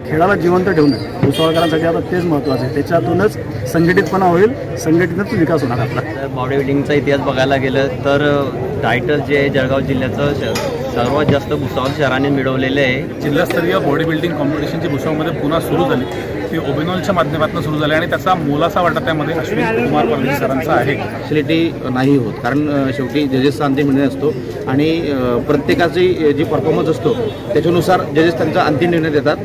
खेळाला जिवंत ठेवणं भुसावळकरांसाठी आता तेच महत्त्वाचं आहे. त्याच्यातूनच संघटितपणा होईल, संघटितच विकास होणार आपला. बॉडी बिल्डिंगचा इतिहास बघायला गेलं तर टायटल जे आहे जळगाव जिल्ह्याचं सर्वात जास्त भुसावळ शहराने मिळवलेलं आहे. जिल्हास्तरीय बॉडी बिल्डिंग कॉम्पिटिशनची भुसावळमध्ये पुन्हा सुरू झाली. ती ओबेनॉलच्या माध्यमातून सुरू झाली आणि त्याचा मोलाचा वाटा त्यामध्ये अश्विन कुमार परदेशी सरांचा आहे. फॅसिलिटी नाही होत, कारण शेवटी जजेसचा अंतिम निर्णय असतो आणि प्रत्येकाची जी परफॉर्मन्स असतो त्याच्यानुसार जजेस त्यांचा अंतिम निर्णय देतात.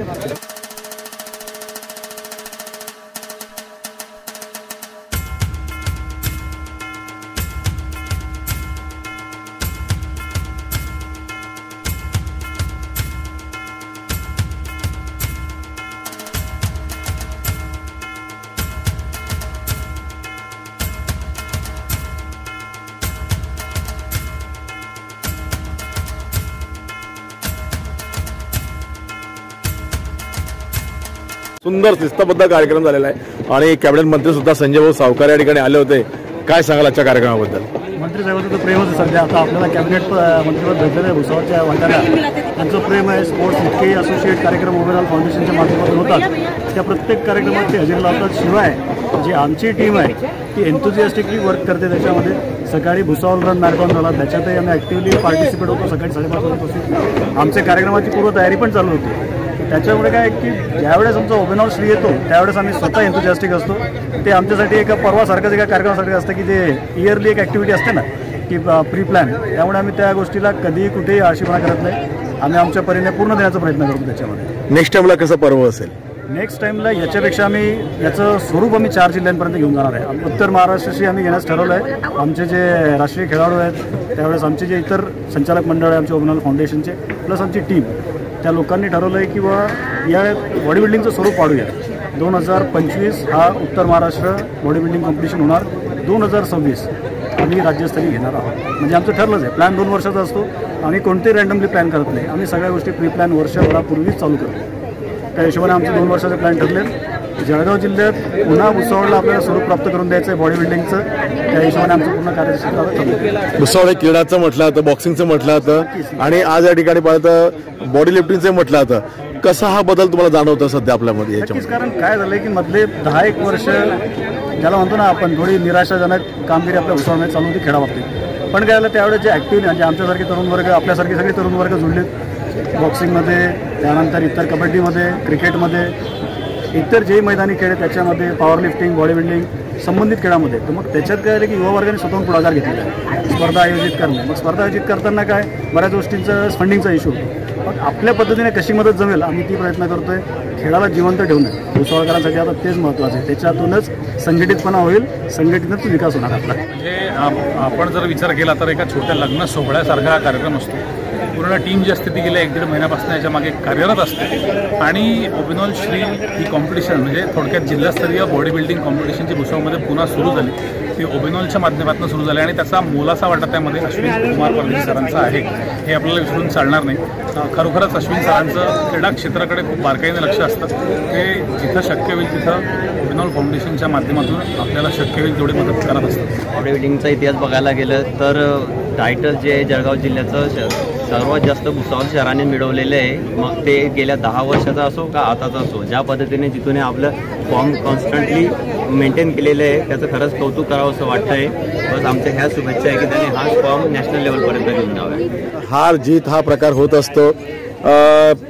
सुंदर शिस्तबद्ध कार्यक्रम झालेला आहे आणि कॅबिनेट मंत्री सुद्धा संजय भाऊ सावकार या ठिकाणी आले होते. काय सांगाल आजच्या कार्यक्रमाबद्दल? मंत्री साहेबांचं तर प्रेमच आहे. सध्या आता आपल्याला कॅबिनेट मंत्रिपद भेटलेलं आहे भुसावळच्या वाट्याला. त्यांचं प्रेम आहे. स्पोर्ट्स इतके असोसिएट कार्यक्रम ओव्हरऑल फाउंडेशनच्या माध्यमातून होतात. त्या प्रत्येक कार्यक्रमात ते हजेरी लावतात. शिवाय जी आमची टीम आहे ती एन्थुजियास्टिकली वर्क करते. त्याच्यामध्ये सकाळी भुसावळ रन मॅरेथॉन झाला, त्याच्यातही आम्ही ॲक्टिव्हली पार्टिसिपेट होतो. सकाळी 5:30 वाजतापासून आमच्या कार्यक्रमाची पूर्वतयारी पण चालू होती. त्याच्यामुळे काय की ज्यावेळेस आमचा ओबेनॉल श्री येतो त्यावेळेस आम्ही स्वतः एन्थुजियास्टिक असतो. ते आमच्यासाठी एका पर्वासारखंच एका कार्यक्रमासाठी असतं की जे इयरली एक ॲक्टिव्हिटी असते ना की प्री प्लॅन. त्यामुळे आम्ही त्या गोष्टीला कधीही कुठेही आळशीपणा करत नाही. आम्ही आमच्या परीने पूर्ण देण्याचा प्रयत्न करतो. त्याच्यामध्ये नेक्स्ट टाइमला कसं पर्व असेल? नेक्स्ट टाइमला याच्यापेक्षा आम्ही याचं स्वरूप आम्ही 4 जिल्ह्यांपर्यंत घेऊन जाणार आहे. उत्तर महाराष्ट्राशी आम्ही घेण्यास ठरवलं आहे. आमचे जे राष्ट्रीय खेळाडू आहेत त्यावेळेस आमचे जे इतर संचालक मंडळ आहे आमच्या ओबेनॉल फाउंडेशनचे प्लस आमची टीम, त्या लोकांनी ठरवलं आहे की या बॉडी बिल्डिंगचं स्वरूप वाढूया. 2025 हा उत्तर महाराष्ट्र बॉडी बिल्डिंग कॉम्पिटिशन होणार. 2026 आम्ही राज्यस्तरीय घेणार आहोत. म्हणजे आमचं ठरलंच आहे. प्लॅन 2 वर्षाचा असतो. आम्ही कोणतेही रँडमली प्लॅन करत नाही. आम्ही सगळ्या गोष्टी प्री प्लॅन वर्षभरापूर्वीच चालू करतो. त्या हिशोबाने आमचे 2 वर्षाचे प्लॅन ठरले. जळगाव जिल्ह्यात पुन्हा भुसावळला आपल्याला स्वरूप प्राप्त करून द्यायचं आहे बॉडी बिल्डिंगचं. त्या हिशोबाने आमचं पूर्ण कार्यक्षेत्र ठरलं. भुसावळ क्रीडाचं म्हटलं होतं, बॉक्सिंगचं म्हटलं होतं आणि आज या ठिकाणी पाहतं बॉडी लिफ्टिंगचं म्हटलं होतं. कसा हा बदल तुम्हाला जाणवतं सध्या आपल्यामध्ये याच्यामध्ये? कारण काय झालंय की मधले 10-1 वर्ष ज्याला म्हणतो ना आपण थोडी निराशाजनक कामगिरी आपल्या भुसावळमध्ये चालू होती खेळाबाबतीत. पण काय झालं त्यावेळेस जे ॲक्टिव्ह म्हणजे आमच्यासारखे तरुण वर्ग, आपल्यासारखे सगळे तरुण वर्ग जुळलेत बॉक्सिंगमध्ये, त्यानंतर इतर कबड्डीमध्ये, क्रिकेटमध्ये, इतर जे मैदानी खेळ त्याच्यामध्ये पॉवर लिफ्टिंग, बॉडी बिल्डिंग संबंधित खेळामध्ये. तर मग त्याच्यात काय झालं की युवा वर्गाने स्वतःहून पुढाकार घेतलेला आहे स्पर्धा आयोजित करणे. मग स्पर्धा आयोजित करताना काय बऱ्याच गोष्टींचा फंडिंगचा इश्यू होतो. मग आपल्या पद्धतीने कशी मदत जमेल आम्ही ती प्रयत्न करतोय. खेळाला जिवंत ठेवणं भुसावळकरांसाठी आता तेच महत्त्वाचं आहे. त्याच्यातूनच संघटितपणा होईल, संघटितच विकास होणार आपला. म्हणजे आपण जर विचार केला तर एका छोट्या लग्न सोहळ्यासारखा हा कार्यक्रम असतो. पूर्ण टीम जी असते ती गेल्या 1-1.5 महिन्यापासून याच्या मागे कार्यरत असते. आणि ओबेनॉल श्री ही कॉम्पिटिशन म्हणजे थोडक्यात जिल्हास्तरीय बॉडी बिल्डिंग कॉम्पिटिशनची भुसावळमध्ये पुन्हा सुरू झाली. ती ओबेनॉलच्या माध्यमातून सुरू झाली आणि त्याचा मोलाचा वाटा त्यामध्ये अश्विन कुमार परदेशी सरांचा आहे. हे आपल्याला विसरून चालणार नाही. खरोखरच अश्विन सरांचं क्रीडा क्षेत्राकडे खूप बारकाईने लक्ष असतं. ते जिथं शक्य होईल तिथं ओबेनॉल फाउंडेशनच्या माध्यमातून आपल्याला शक्य होईल तेवढी मदत करत असतात. बॉडी बिल्डिंगचा इतिहास बघायला गेलं तर टायटल जे आहे जळगाव जिल्ह्याचं सर्वात जास्त भुसावळ शहराने मिळवलेलं आहे. मग ते गेल्या 10 वर्षाचा असो का आताचा असो, ज्या पद्धतीने जिथून आपलं फॉर्म कॉन्स्टंटली मेंटेन केलेलं आहे त्याचं खरंच कौतुक करावं असं वाटतं आहे. बस आमच्या ह्या शुभेच्छा आहे की त्यांनी हाच फॉर्म नॅशनल लेवलपर्यंत घेऊन जावा. हार जीत हा प्रकार होत असतो.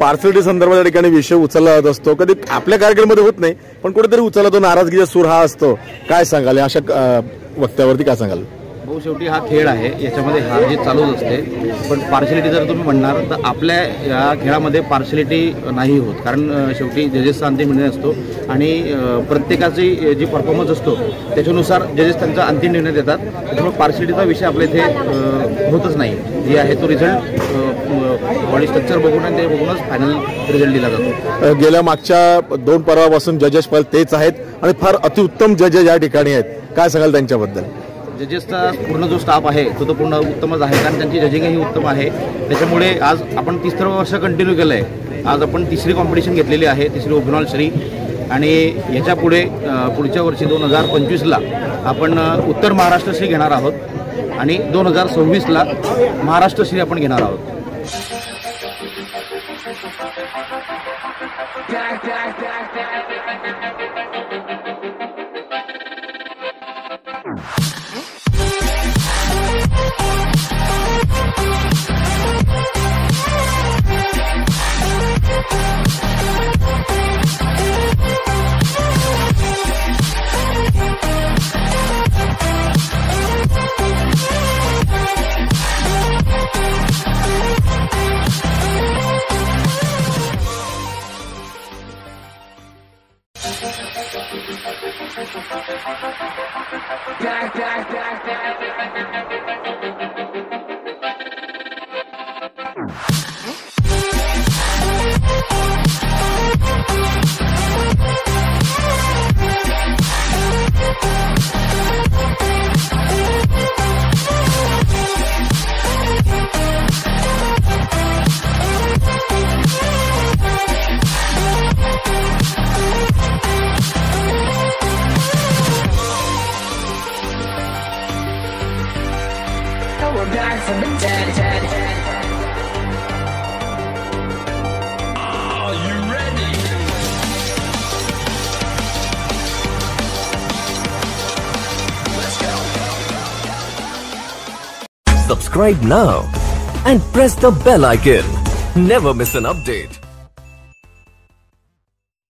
पार्सलिटी संदर्भात या ठिकाणी विषय उचलला जात असतो. कधी आपल्या कार्यक्रमामध्ये होत नाही पण कुठेतरी उचलला तो नाराजगीचा सूर हा असतो. काय सांगाल अशा वक्त्यावरती, काय सांगाल? हो, शेवटी हा खेळ आहे, याच्यामध्ये हार जीत चालूच असते. पण पार्शलिटी जर तुम्ही म्हणणार तर आपल्या या खेळामध्ये पार्शलिटी नाही होत, कारण शेवटी जजेसचा अंतिम निर्णय असतो आणि प्रत्येकाची जी परफॉर्मन्स असतो त्याच्यानुसार जजेस त्यांचा अंतिम निर्णय देतात. त्याच्यामुळे पार्शलिटीचा विषय आपल्या इथे होतच नाही. जे आहे तो रिझल्ट बॉडी स्ट्रक्चर बघून आणि ते बघूनच फायनल रिझल्ट दिला जातो. गेल्या मागच्या 2 पर्वापासून जजेस तेच आहेत आणि फार अतिउत्तम जजेस या ठिकाणी आहेत. काय सांगाल त्यांच्याबद्दल? जजेसचा पूर्ण जो स्टाफ आहे तो पूर्ण उत्तमच आहे, कारण त्यांची जजिंगही उत्तम आहे. त्याच्यामुळे आज आपण 30 वर्ष कंटिन्यू केलं आहे. आज आपण 3री कॉम्पिटिशन घेतलेली आहे, 3री ओबिनॉल श्री. आणि ह्याच्या पुढे पुढच्या वर्षी 2025ला आपण उत्तर महाराष्ट्र श्री घेणार आहोत आणि 2026ला महाराष्ट्र श्री आपण घेणार आहोत. We're back from the dead. Are you ready? Let's go. Subscribe now and press the bell icon. Never miss an update.